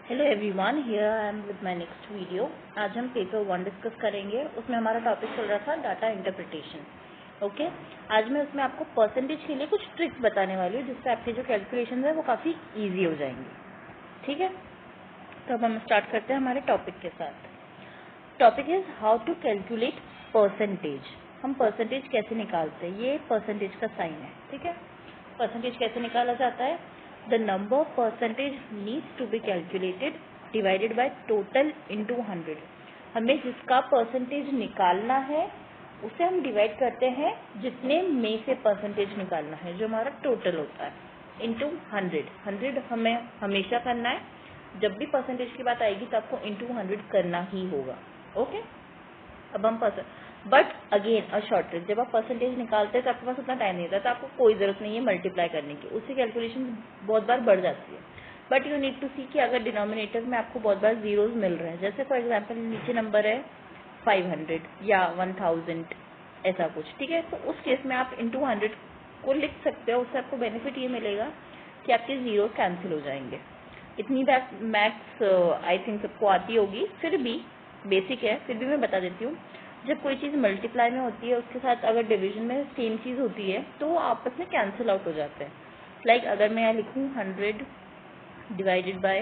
Hello everyone, here I am with my next video. आज हम paper 1 discuss करेंगे। उसमें हमारा टॉपिक चल रहा था डाटा इंटरप्रिटेशन। ओके, आज मैं उसमें आपको परसेंटेज के लिए कुछ ट्रिक्स बताने वाली हूँ जिससे आपके जो कैलकुलेशन है वो काफ़ी इजी हो जाएंगे। ठीक है, तो अब हम स्टार्ट करते हैं हमारे टॉपिक के साथ। Topic is how to calculate percentage. हम परसेंटेज कैसे निकालते हैं, ये परसेंटेज का साइन है। ठीक है, परसेंटेज कैसे निकाला जाता है। The number percentage needs to be calculated divided by total into 100। हमें जिसका परसेंटेज निकालना है उसे हम डिवाइड करते हैं जितने में से परसेंटेज निकालना है, जो हमारा टोटल होता है, इनटू 100। 100 हमें हमेशा करना है। जब भी परसेंटेज की बात आएगी तो आपको इनटू 100 करना ही होगा। ओके, अब हम but again a short trick, जब आप परसेंटेज निकालते हैं तो आपके पास उतना टाइम नहीं होता, तो आपको कोई जरूरत नहीं है मल्टीप्लाई करने की, उससे कैलकुलेशन बहुत बार बढ़ जाती है। बट यू नीड टू सी कि अगर डिनोमिनेटर में आपको बहुत बार जीरोज मिल रहे हैं, जैसे फॉर एग्जांपल नीचे नंबर है 500 या 1000 ऐसा कुछ, ठीक है, तो उस केस में आप इंटू 100 को लिख सकते हो। उससे आपको बेनिफिट ये मिलेगा कि आपके जीरो कैंसिल हो जाएंगे। इतनी मैथ्स आई थिंक सबको आती होगी, फिर भी बेसिक है, फिर भी मैं बता देती हूँ। जब कोई चीज़ मल्टीप्लाई में होती है उसके साथ अगर डिवीजन में सेम चीज़ होती है तो वो आपस में कैंसिल आउट हो जाते हैं। लाइक अगर मैं यहाँ लिखूँ 100 डिवाइडेड बाय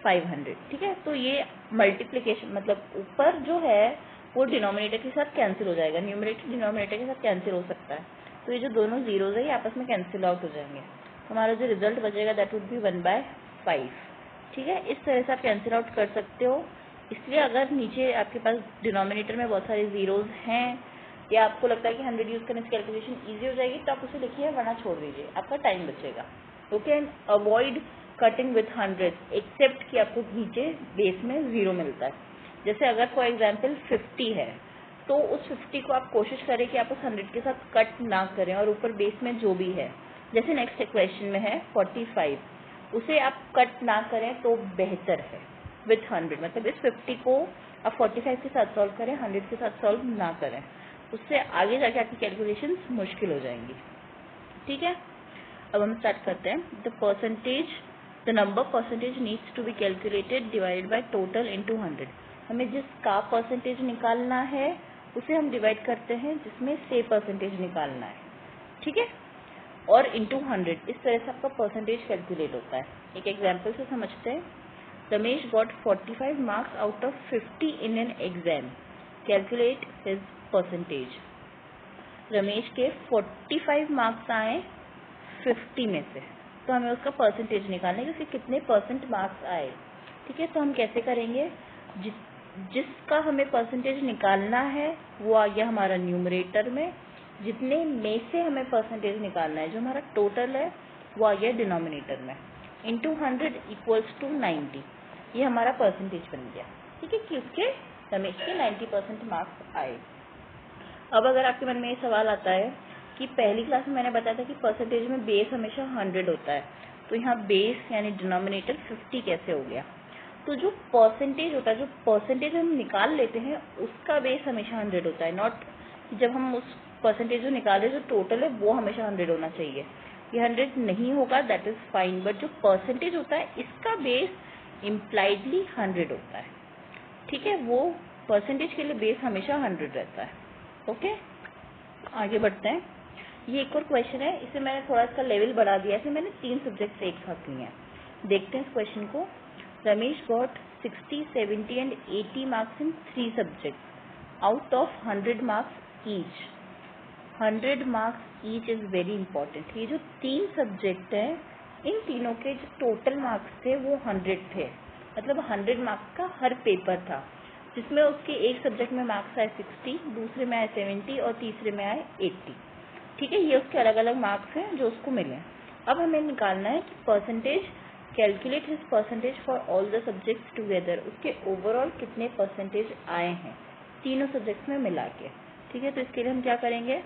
500, ठीक है, तो ये मल्टीप्लिकेशन मतलब ऊपर जो है वो डिनोमिनेटर के साथ कैंसिल हो जाएगा, न्यूमरेटर डिनोमिनेटर के साथ कैंसिल हो सकता है। तो ये जो दोनों जीरोज है ये आपस में कैंसिल आउट हो जाएंगे। हमारा जो रिजल्ट बचेगा दैट वुड बी 1/5। ठीक है, इस तरह से आप कैंसिल आउट कर सकते हो। इसलिए अगर नीचे आपके पास डिनोमिनेटर में बहुत सारे जीरोज हैं या आपको लगता है कि 100 यूज करने से कैलकुलेशन ईजी हो जाएगी तो आप उसे लिखिए, वरना छोड़ दीजिए, आपका टाइम बचेगा। Okay, and avoid cutting with 100 except कि आपको नीचे बेस में जीरो मिलता है। जैसे अगर फॉर एग्जाम्पल 50 है तो उस 50 को आप कोशिश करें कि आप उस 100 के साथ कट ना करें और ऊपर बेस में जो भी है, जैसे नेक्स्ट क्वेश्चन में है 45, उसे आप कट ना करें तो बेहतर है विथ 100। मतलब इस 50 को आप 45 के साथ सॉल्व करें, 100 के साथ सॉल्व ना करें, उससे आगे जाके आपकी कैलकुलेशंस मुश्किल हो जाएंगी। ठीक है, अब हम स्टार्ट करते हैं। The number percentage needs to be calculated divided by total into 100। हमें जिसका परसेंटेज निकालना है उसे हम डिवाइड करते हैं जिसमें से परसेंटेज निकालना है। ठीक है, और इनटू 100, इस तरह से आपका परसेंटेज कैलकुलेट होता है। एक एग्जाम्पल से समझते हैं। Ramesh got 45 marks out of 50 in an exam, calculate his percentage. Ramesh के 45 मार्क्स आए 50 में से, तो हमें उसका परसेंटेज निकालना है कि उसके कितने परसेंट मार्क्स आए। ठीक है, तो हम कैसे करेंगे, जिसका हमें परसेंटेज निकालना है वो आ गया हमारा न्यूमरेटर में, जितने में से हमें परसेंटेज निकालना है जो हमारा टोटल है वो आ गया डिनोमिनेटर में, इंटू 100 इक्वल्स टू 90। ये हमारा परसेंटेज बन गया। ठीक है, कि उसके रमेश के 90% मार्क्स आए। अब अगर आपके मन में ये सवाल आता है कि पहली क्लास में मैंने बताया था कि परसेंटेज में बेस हमेशा 100 होता है, तो यहाँ बेस यानी डिनोमिनेटर 50 कैसे हो गया। तो जो परसेंटेज होता है, जो परसेंटेज हम निकाल लेते हैं उसका बेस हमेशा 100 होता है। नॉट जब हम उस परसेंटेज जो निकाले जो टोटल है वो हमेशा 100 होना चाहिए। ये 100 नहीं होगा दैट इज फाइन, बट जो परसेंटेज होता है इसका बेस इम्प्लाइडली 100 होता है। ठीक है, वो परसेंटेज के लिए बेस हमेशा 100 रहता है। ओके, आगे बढ़ते हैं। ये एक और क्वेश्चन है, इसे मैंने थोड़ा इसका लेवल बढ़ा दिया है। मैंने 3 सब्जेक्ट एक साथ लिए हैं। देखते हैं इस क्वेश्चन को। Ramesh got 60, 70 and 80 marks in 3 subject out of 100 marks each. 100 marks each is very important. ये जो 3 सब्जेक्ट हैं इन तीनों के जो टोटल मार्क्स थे वो 100 थे, मतलब 100 मार्क्स का हर पेपर था, जिसमें उसके एक सब्जेक्ट में मार्क्स आए 60, दूसरे में आए 70 और तीसरे में आए 80। ठीक है, ये उसके अलग अलग मार्क्स हैं जो उसको मिले। अब हमें निकालना है कि percentage, calculate his percentage for all the subjects together. उसके ओवरऑल कितने परसेंटेज आए हैं तीनों सब्जेक्ट्स में मिला के। ठीक है, तो इसके लिए हम क्या करेंगे,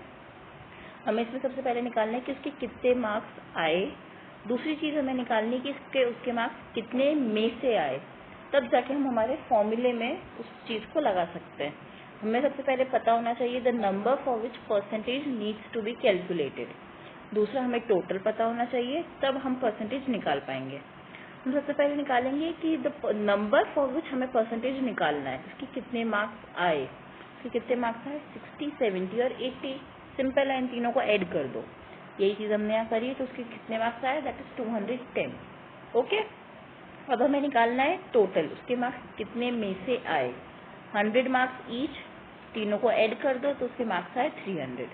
हमें इसमें सबसे पहले निकालना है कि उसके कितने मार्क्स आए। दूसरी चीज हमें निकालनी है कि उसके मार्क्स कितने में से आए, तब जाके हम हमारे फॉर्मूले में उस चीज को लगा सकते हैं। हमें सबसे पहले पता होना चाहिए the number for which percentage needs to be calculated. दूसरा हमें टोटल पता होना चाहिए, तब हम परसेंटेज निकाल पाएंगे। हम सबसे पहले निकालेंगे कि द नंबर फॉर विच हमें परसेंटेज निकालना है, इसकी कितने मार्क्स आए, इसके कितने मार्क्स आए 60, 70 और 80। सिंपल है, इन तीनों को ऐड कर दो, यही चीज़ हमने यहाँ करी है, तो उसके कितने मार्क्स आए, दैट इज 210। ओके, अब हमें निकालना है टोटल, उसके मार्क्स कितने में से आए, 100 मार्क्स ईच, तीनों को ऐड कर दो तो उसके मार्क्स आए 300।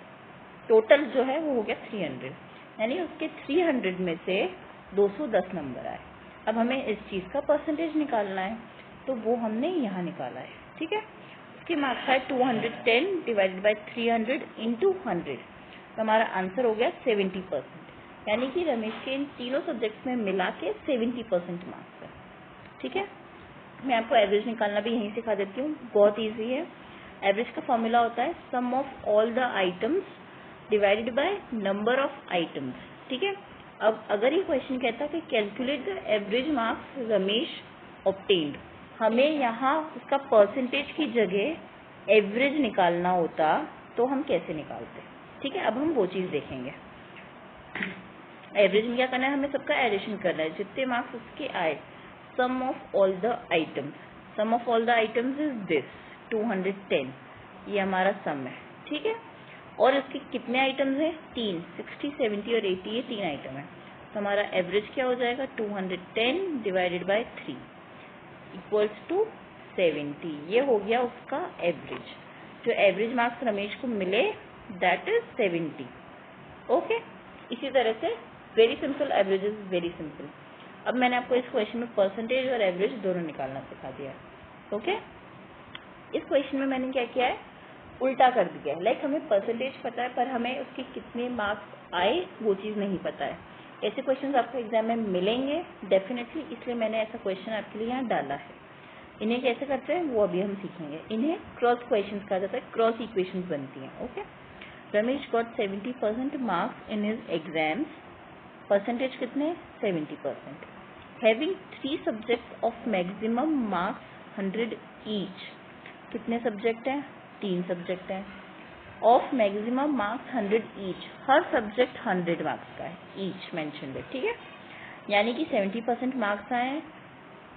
टोटल जो है वो हो गया 300, यानी उसके 300 में से 210 नंबर आए। अब हमें इस चीज़ का परसेंटेज निकालना है, तो वो हमने यहाँ निकाला है। ठीक है, उसके मार्क्स आए 210 डिवाइडेड बाई 300 इंटू 100, तो हमारा आंसर हो गया 70%, यानी कि रमेश के इन तीनों सब्जेक्ट्स में मिला के 70% मार्क्स है। ठीक है, मैं आपको एवरेज निकालना भी यहीं सिखा देती हूँ, बहुत ईजी है। एवरेज का फॉर्मूला होता है sum of all the items divided by number of items. ठीक है, अब अगर ये क्वेश्चन कहता है कि calculate the average marks Ramesh obtained, हमें यहाँ उसका परसेंटेज की जगह एवरेज निकालना होता तो हम कैसे निकालते। ठीक है, अब हम वो चीज़ देखेंगे। एवरेज में क्या करना है, हमें सबका एडिशन करना है, जितने मार्क्स उसके आए, sum of all the items, sum of all the items is this 210, ये हमारा सम है। ठीक है, और इसके कितने आइटम्स हैं, 3, 60, 70 और 80, ये 3 आइटम है, तो हमारा एवरेज क्या हो जाएगा 210 डिवाइडेड बाय 3 इक्वल्स टू 70, ये हो गया उसका एवरेज। जो एवरेज मार्क्स रमेश को मिले दैट इज 70। ओके, इसी तरह से very simple, average is very simple. अब मैंने आपको इस क्वेश्चन में परसेंटेज और एवरेज दोनों निकालना सिखा दिया। ओके, इस क्वेश्चन में मैंने क्या किया है, उल्टा कर दिया है। लाइक हमें परसेंटेज पता है पर हमें उसके कितने मार्क्स आए वो चीज़ नहीं पता है। ऐसे क्वेश्चंस आपको एग्जाम में मिलेंगे डेफिनेटली, इसलिए मैंने ऐसा क्वेश्चन आपके लिए यहाँ डाला है। इन्हें कैसे करते हैं वो अभी हम सीखेंगे। इन्हें क्रॉस क्वेश्चंस कहा जाता है, क्रॉस इक्वेशंस बनती हैं। Okay, Ramesh got 70% marks in his exams, percentage कितने 70%, having 3 subjects of maximum marks 100 each, कितने सब्जेक्ट हैं 3 सब्जेक्ट हैं, of maximum marks 100 each, her subject 100 marks का है, ईच मेंशन है। ठीक है, यानी कि 70% मार्क्स आए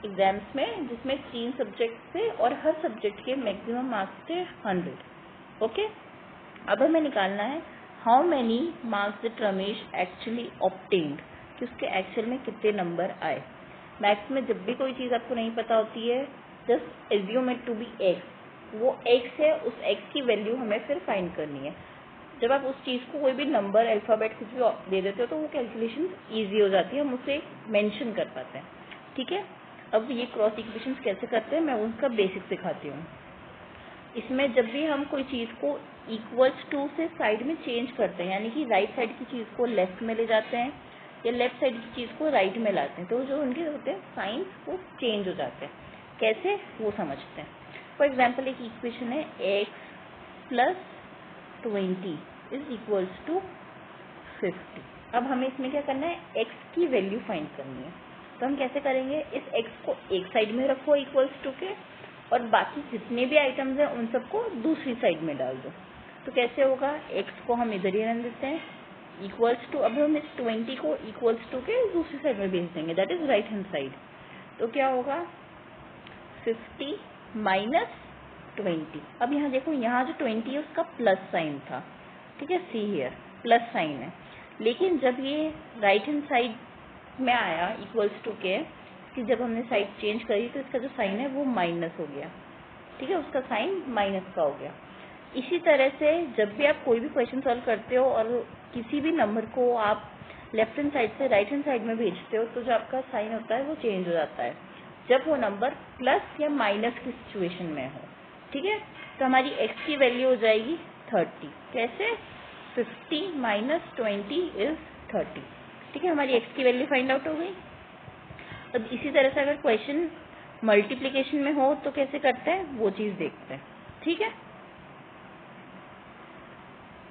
एग्जाम्स में जिसमें 3 सब्जेक्ट थे और हर सब्जेक्ट के मैक्सिमम मार्क्स थे 100। ओके, अब हमें निकालना है how many marks did Ramesh actually obtained, कि उसके एक्चुअल में कितने नंबर आए। मैथ्स में जब भी कोई चीज़ आपको नहीं पता होती है, just assume it to be x, वो एक्स है, उस एक्स की वैल्यू हमें फिर फाइंड करनी है। जब आप उस चीज़ को कोई भी नंबर अल्फ़ाबेट कुछ भी दे देते हो तो वो कैलकुलेशन ईजी हो जाती है, हम उसे मेंशन कर पाते हैं। ठीक है, अब ये क्रॉस इक्वेशंस कैसे करते हैं मैं उनका बेसिक सिखाती हूँ। इसमें जब भी हम कोई चीज़ को इक्वल्स टू से साइड में चेंज करते हैं, यानी कि राइट साइड की चीज़ को लेफ्ट में ले जाते हैं या लेफ्ट साइड की चीज़ को राइट में लाते हैं, तो जो उनके होते हैं साइंस वो चेंज हो जाते हैं। कैसे वो समझते हैं। फॉर एग्जाम्पल एक इक्वेशन है x plus 20 is equals to 50। अब हमें इसमें क्या करना है, x की वैल्यू फाइंड करनी है। तो हम कैसे करेंगे, इस x को एक साइड में रखो इक्वल्स टू के, और बाकी जितने भी आइटम्स हैं उन सबको दूसरी साइड में डाल दो। तो कैसे होगा, x को हम इधर ही रख देते हैं इक्वल्स टू, अब हम इस 20 को इक्वल्स टू के दूसरी साइड में भेज देंगे, that is right hand side. तो क्या होगा 50 माइनस 20। अब यहाँ देखो, यहाँ जो 20 है उसका प्लस साइन था। ठीक है, सी हियर प्लस साइन है, लेकिन जब ये राइट हैंड साइड में आया इक्वल्स टू के, कि जब हमने साइड चेंज करी तो इसका जो साइन है वो माइनस हो गया। ठीक है, उसका साइन माइनस का हो गया। इसी तरह से जब भी आप कोई भी क्वेश्चन सॉल्व करते हो और किसी भी नंबर को आप लेफ्ट हैंड साइड से राइट हैंड साइड में भेजते हो, तो जो आपका साइन होता है वो चेंज हो जाता है जब वो नंबर प्लस या माइनस की सिचुएशन में हो। ठीक है, तो हमारी x की वैल्यू हो जाएगी 30। कैसे, 50 माइनस 20 इज 30। ठीक है, हमारी x की वैल्यू फाइंड आउट हो गई। अब इसी तरह से अगर क्वेश्चन मल्टीप्लिकेशन में हो तो कैसे करते हैं वो चीज़ देखते हैं। ठीक है,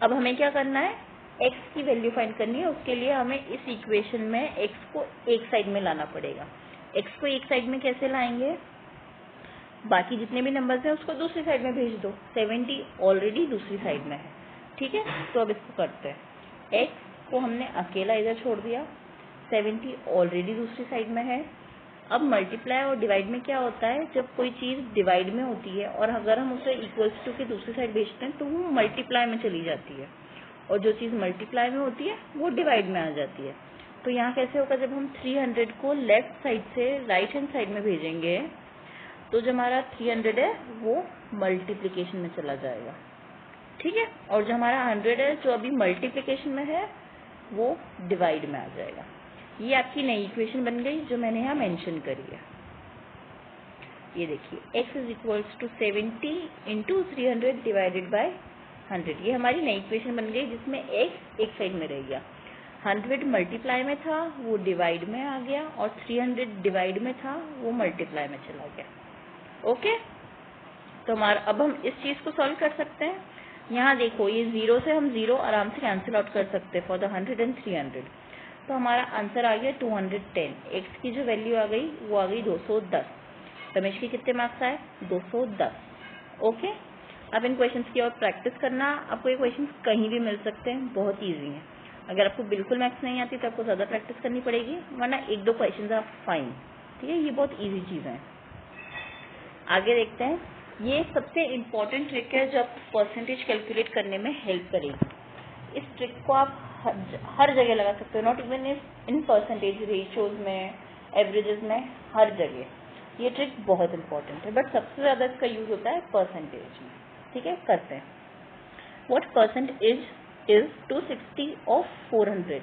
अब हमें क्या करना है, x की वैल्यू फाइंड करनी है। उसके लिए हमें इस इक्वेशन में x को एक साइड में लाना पड़ेगा। x को एक साइड में कैसे लाएंगे, बाकी जितने भी नंबर्स हैं उसको दूसरी साइड में भेज दो। 70 ऑलरेडी दूसरी साइड में है। ठीक है, तो अब इसको करते हैं। x को हमने अकेला इधर छोड़ दिया, 70 ऑलरेडी दूसरी साइड में है, अब मल्टीप्लाई और डिवाइड में क्या होता है, जब कोई चीज़ डिवाइड में होती है और अगर हम उसे इक्वल्स टू के दूसरी साइड भेजते हैं तो वो मल्टीप्लाई में चली जाती है, और जो चीज़ मल्टीप्लाई में होती है वो डिवाइड में आ जाती है। तो यहाँ कैसे होगा, जब हम 300 को लेफ्ट साइड से राइट हैंड साइड में भेजेंगे तो जो हमारा 300 है वो मल्टीप्लिकेशन में चला जाएगा, ठीक है, और जो हमारा 100 है जो अभी मल्टीप्लिकेशन में है वो डिवाइड में आ जाएगा। ये आपकी नई इक्वेशन बन गई जो मैंने यहाँ मेंशन करी है। ये देखिए x is equals to 70 into 300 divided by 100। ये हमारी नई इक्वेशन बन गई जिसमें x एक साइड में रह गया, 100 मल्टीप्लाई में था वो डिवाइड में आ गया, और 300 डिवाइड में था वो मल्टीप्लाई में चला गया। ओके, तो हमारा अब हम इस चीज़ को सॉल्व कर सकते हैं। यहाँ देखो ये 0 से हम 0 आराम से कैंसिल आउट कर सकते हैं फॉर द 100 एंड 300। तो हमारा आंसर आ गया 210। एक्स की जो वैल्यू आ गई वो आ गई 210। रमेश के कितने मार्क्स आए, 210। ओके, अब इन क्वेश्चंस की और प्रैक्टिस करना। आपको ये क्वेश्चंस कहीं भी मिल सकते हैं, बहुत ईजी हैं। अगर आपको बिल्कुल मैथ्स नहीं आती तो आपको ज़्यादा प्रैक्टिस करनी पड़ेगी, वरना एक दो क्वेश्चंस आप फाइन, ठीक है। ये बहुत ईजी चीज़ें हैं। आगे देखते हैं। ये सबसे इम्पोर्टेंट ट्रिक है जो आपको परसेंटेज कैलकुलेट करने में हेल्प करेगी। इस ट्रिक को आप हर जगह लगा सकते हो, not even in percentage, ratios में, एवरेजेस में, हर जगह। ये ट्रिक बहुत इंपॉर्टेंट है, बट सबसे ज़्यादा इसका यूज होता है परसेंटेज में, ठीक है। करते हैं। What percentage is 260 of 400।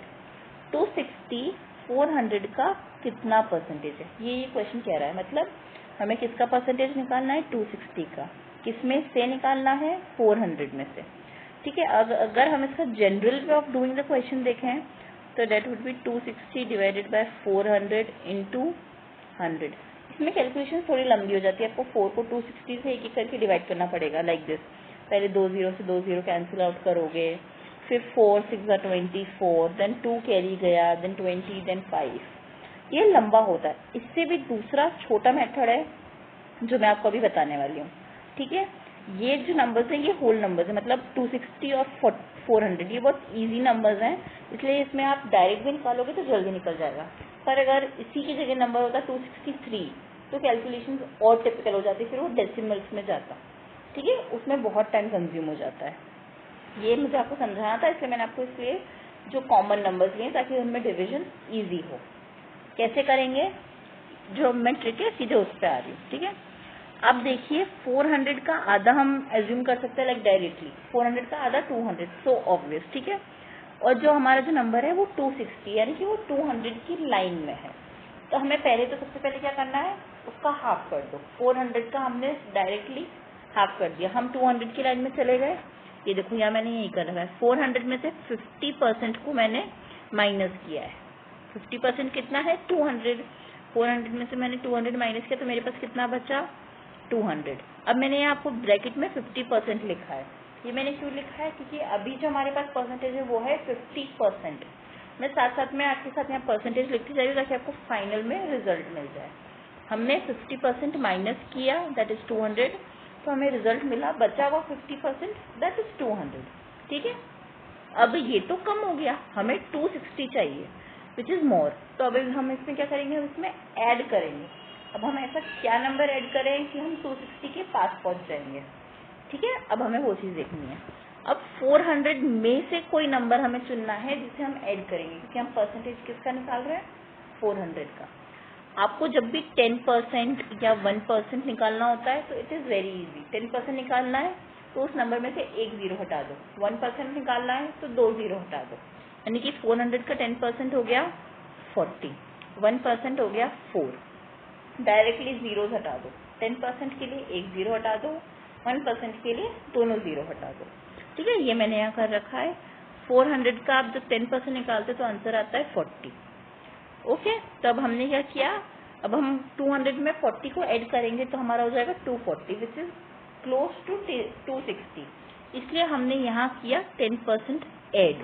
260 400 का कितना परसेंटेज है, ये क्वेश्चन कह रहा है। मतलब हमें किसका परसेंटेज निकालना है, 260 का। किसमें से निकालना है, 400 में से, ठीक है। अगर हम इसका general way of doing the question देखें तो that would be 260 divided by 400 into 100। इसमें कैलकुलेशन थोड़ी लंबी हो जाती है, आपको 4 को 260 से एक एक करके डिवाइड करना पड़ेगा, लाइक दिस। पहले 2 0 से 2 0 कैंसिल आउट करोगे, फिर 4 6 24, देन 2 कैरी गया, देन 20, देन 5। ये लंबा होता है। इससे भी दूसरा छोटा मेथड है जो मैं आपको अभी बताने वाली हूँ, ठीक है। ये जो नंबर्स हैं ये होल नंबर्स हैं, मतलब 260 और 400 ये बहुत इजी नंबर्स हैं, इसलिए इसमें आप डायरेक्ट भी निकालोगे तो जल्दी निकल जाएगा। पर अगर इसी की जगह नंबर होता 263 तो कैलकुलेशन और टिपिकल हो जाती, फिर वो डेसिमल्स में जाता, ठीक है। उसमें बहुत टाइम कंज्यूम हो जाता है। ये मुझे आपको समझाना था, इसलिए मैंने आपको इसलिए जो कॉमन नंबर्स लिए ताकि उनमें डिविजन ईजी हो। कैसे करेंगे, जो मैं ट्रिक है सीधे उस पर आ रही हूँ, ठीक है। अब देखिए 400 का आधा हम एज्यूम कर सकते हैं, लाइक डायरेक्टली 400 का आधा 200, सो ऑब्वियस, ठीक है। और जो हमारा जो नंबर है वो 260, यानी कि वो 200 की लाइन में है। तो हमें पहले तो सबसे पहले क्या करना है, उसका हाफ कर दो। 400 का हमने डायरेक्टली हाफ कर दिया, हम 200 की लाइन में चले गए। ये देखो यहाँ मैंने यही कर रखा है, 400 में से 50% को मैंने माइनस किया है। 50% कितना है, 200। 400 में से मैंने 200 माइनस किया तो मेरे पास कितना बचा, 200। अब मैंने यहाँ आपको ब्रैकेट में 50% लिखा है। ये मैंने क्यों लिखा है, क्योंकि अभी जो हमारे पास परसेंटेज है वो है 50%। मैं साथ साथ में आपके साथ यहाँ परसेंटेज लिखती जा रही हूँ ताकि आपको फाइनल में रिजल्ट मिल जाए। हमने 50% माइनस किया, दैट इज 200, तो हमें रिजल्ट मिला, बचा हुआ 50%, दैट इज 200, ठीक है। अब ये तो कम हो गया, हमें 260 चाहिए, विच इज मोर। तो अब हम इसमें क्या करेंगे, हम इसमें ऐड करेंगे। अब हम ऐसा क्या नंबर ऐड करें कि हम 260 के पास पहुंच जाएंगे, ठीक है। अब हमें वो चीज़ देखनी है। अब 400 में से कोई नंबर हमें चुनना है जिसे हम ऐड करेंगे, क्योंकि हम परसेंटेज किसका निकाल रहे हैं, 400 का। आपको जब भी 10% या 1% निकालना होता है तो इट इज़ वेरी इजी। 10% निकालना है तो उस नंबर में से एक जीरो हटा दो, 1% निकालना है तो 2 जीरो हटा दो, यानी कि 400 का 10% हो गया 40, 1% हो गया 4। डायरेक्टली जीरो हटा दो, 10% के लिए एक जीरो हटा दो, 1% के लिए दोनों जीरो हटा दो, ठीक है। ये मैंने यहाँ कर रखा है। 400 का आप जब 10% निकालते तो आंसर आता है 40। ओके, तो अब हमने क्या किया, अब हम 200 में 40 को ऐड करेंगे तो हमारा हो जाएगा 240, विच इज क्लोज टू 260। इसलिए हमने यहाँ किया 10% ऐड,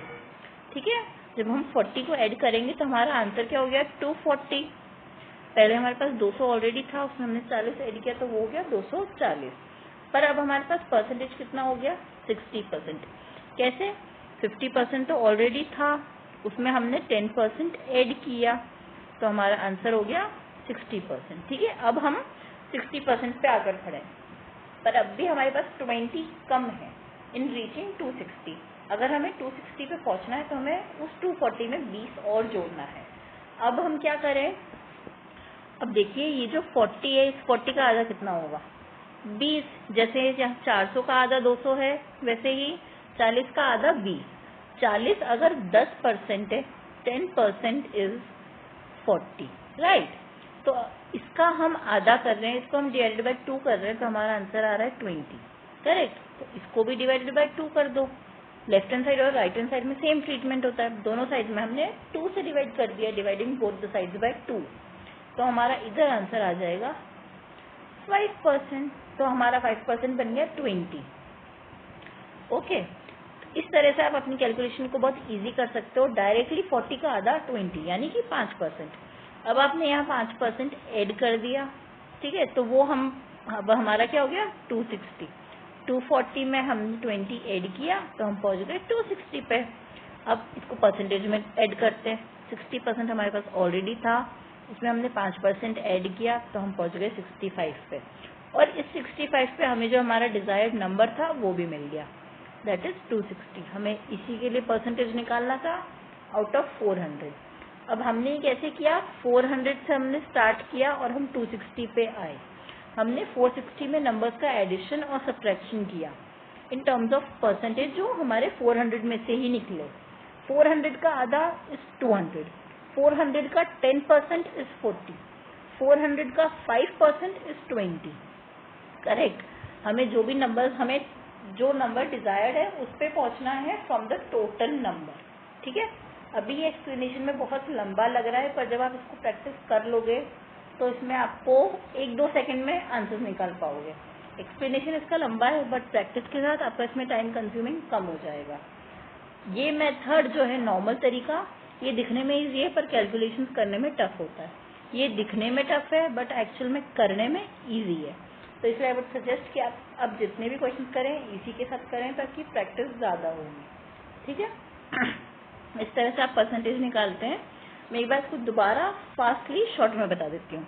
ठीक है। जब हम 40 को ऐड करेंगे तो हमारा आंसर क्या हो गया, 240। पहले हमारे पास 200 ऑलरेडी था, उसमें हमने 40 ऐड किया तो वो हो गया 240। पर अब हमारे पास परसेंटेज कितना हो गया, 60%। कैसे, 50% तो ऑलरेडी था, उसमें हमने 10% ऐड किया तो हमारा आंसर हो गया 60%, ठीक है। अब हम 60% पे आकर खड़े हैं, पर अब भी हमारे पास 20 कम है इन रीचिंग 260। अगर हमें 260 पे पहुंचना है तो हमें उस 240 में 20 और जोड़ना है। अब हम क्या करें, अब देखिए ये जो 40 है, इस 40 का आधा कितना होगा, 20। जैसे यहाँ 400 का आधा 200 है, वैसे ही 40 का आधा 20। 40 अगर 10% है, 10% इज 40, राइट। तो इसका हम आधा कर रहे हैं, इसको हम डिवाइडेड बाय 2 कर रहे हैं, तो हमारा आंसर आ रहा है 20, करेक्ट। तो इसको भी डिवाइडेड बाय 2 कर दो। लेफ्ट हैंड साइड और राइट हैंड साइड में सेम ट्रीटमेंट होता है, दोनों साइड में हमने 2 से डिवाइड कर दिया, dividing both the sides by 2। तो हमारा इधर आंसर आ जाएगा 5%। तो हमारा 5% बन गया 20। ओके, इस तरह से आप अपनी कैलकुलेशन को बहुत इजी कर सकते हो। डायरेक्टली 40 का आधा 20 यानी कि 5%। अब आपने यहाँ 5% ऐड कर दिया, ठीक है। तो वो हम, अब हमारा क्या हो गया 260। 240 में हमने 20 ऐड किया तो हम पहुंच गए 260 पे। अब इसको परसेंटेज में ऐड करते हैं। 60% हमारे पास ऑलरेडी था, इसमें हमने 5% ऐड किया तो हम पहुंच गए 65 पे। और इस 65 पे हमें जो हमारा डिजायर्ड नंबर था वो भी मिल गया, दैट इज 260। हमें इसी के लिए परसेंटेज निकालना था आउट ऑफ 400। अब हमने कैसे किया, 400 से हमने स्टार्ट किया और हम 260 पे आए। हमने 460 में नंबर्स का एडिशन और सब्ट्रैक्शन किया इन टर्म्स ऑफ परसेंटेज, जो हमारे 400 में से ही निकले। 400 का आधा इज 200, 400 का 10% इज 40, 400 का 5% इज 20, करेक्ट। हमें जो भी नंबर, हमें जो नंबर डिजायर्ड है उस पे पहुंचना है फ्रॉम द टोटल नंबर, ठीक है। अभी ये एक्सप्लेनेशन में बहुत लंबा लग रहा है, पर जब आप इसको प्रैक्टिस कर लोगे तो इसमें आपको 1-2 सेकंड में आंसर निकाल पाओगे। एक्सप्लेनेशन इसका लंबा है, बट प्रैक्टिस के साथ आपका इसमें टाइम कंज्यूमिंग कम हो जाएगा। ये मेथड जो है नॉर्मल तरीका, ये दिखने में इजी है पर कैलकुलेशन करने में टफ होता है। ये दिखने में टफ है बट एक्चुअल में करने में इजी है। तो इसलिए आई वुड सजेस्ट कि आप अब जितने भी क्वेश्चन करें इसी के साथ करें ताकि प्रैक्टिस ज़्यादा होगी, ठीक है। इस तरह से आप परसेंटेज निकालते हैं। मैं एक बार इसको दोबारा फास्टली शॉर्ट में बता देती हूँ।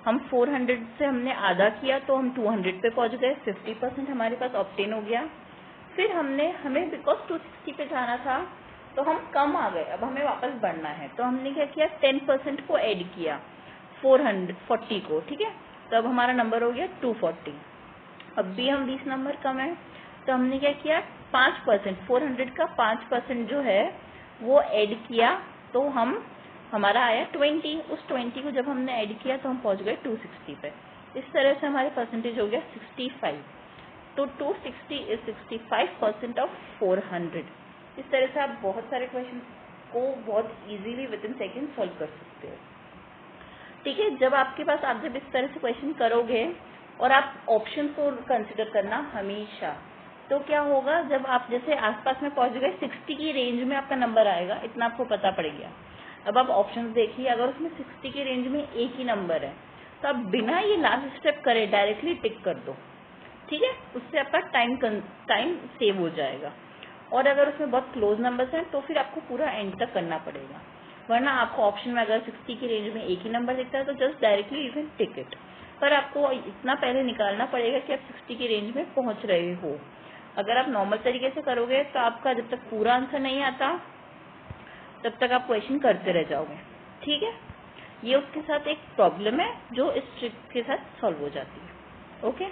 हम 400 से हमने आधा किया तो हम 200 पे पहुंच गए, 50% हमारे पास ऑब्टेन हो गया। फिर हमें बिकॉज 260 पे जाना था तो हम कम आ गए, अब हमें वापस बढ़ना है। तो हमने क्या किया, 10% को ऐड किया 440 को, ठीक है। तो अब हमारा नंबर हो गया 240। अब भी हम 20 नंबर कम है तो हमने क्या किया, 5%, 400 का 5% जो है वो ऐड किया तो हमारा आया 20। उस 20 को जब हमने ऐड किया तो हम पहुंच गए 260 पे। इस तरह से हमारे परसेंटेज हो गया 65। तो 260 इज 65% ऑफ 400। इस तरह से आप बहुत सारे क्वेश्चन को बहुत easily with in second solve कर सकते हो, ठीक है। जब आपके पास, आप जब इस तरह से क्वेश्चन करोगे और आप ऑप्शन को कंसिडर करना हमेशा, तो क्या होगा, जब आप जैसे आसपास में पहुंच गए 60 की रेंज में आपका नंबर आएगा, इतना आपको पता पड़ गया। अब आप ऑप्शंस देखिए, अगर उसमें 60 की रेंज में एक ही नंबर है तो आप बिना ये लास्ट स्टेप करे डायरेक्टली टिक कर दो, ठीक है। उससे आपका टाइम सेव हो जाएगा। और अगर उसमें बहुत क्लोज नंबर्स हैं तो फिर आपको पूरा एंड तक करना पड़ेगा, वरना आपको ऑप्शन में अगर 60 की रेंज में एक ही नंबर दिखता है तो just directly you can tick it. पर आपको इतना पहले निकालना पड़ेगा कि आप 60 की रेंज में पहुंच रहे हो। अगर आप नॉर्मल तरीके से करोगे तो आपका जब तक पूरा आंसर नहीं आता तब तक आप क्वेश्चन करते रह जाओगे, ठीक है। ये उसके साथ एक प्रॉब्लम है जो इस ट्रिक के साथ सॉल्व हो जाती है, ओके।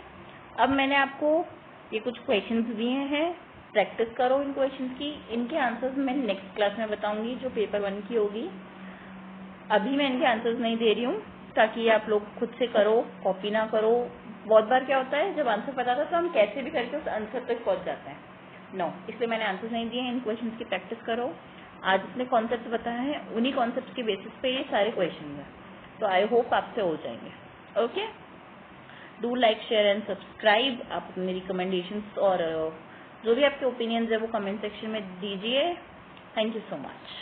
अब मैंने आपको ये कुछ क्वेश्चंस दिए हैं, प्रैक्टिस करो इन क्वेश्चंस की। इनके आंसर्स मैं नेक्स्ट क्लास में बताऊंगी जो पेपर 1 की होगी। अभी मैं इनके आंसर्स नहीं दे रही हूँ ताकि आप लोग खुद से करो, कॉपी ना करो। बहुत बार क्या होता है, जब आंसर पता था तो हम कैसे भी करके उस आंसर तक पहुंच जाते हैं, नो, इसलिए मैंने आंसर्स नहीं दिए। इन क्वेश्चंस की प्रैक्टिस करो। आज जितने कॉन्सेप्ट बताए हैं उन्हीं कॉन्सेप्ट के बेसिस पे ये सारे क्वेश्चन हैं, तो आई होप आपसे हो जाएंगे, okay. Do like, share and subscribe. आप मेरी रिकमेंडेशंस और जो भी आपके ओपिनियंस है वो कमेंट सेक्शन में दीजिए। Thank you so much.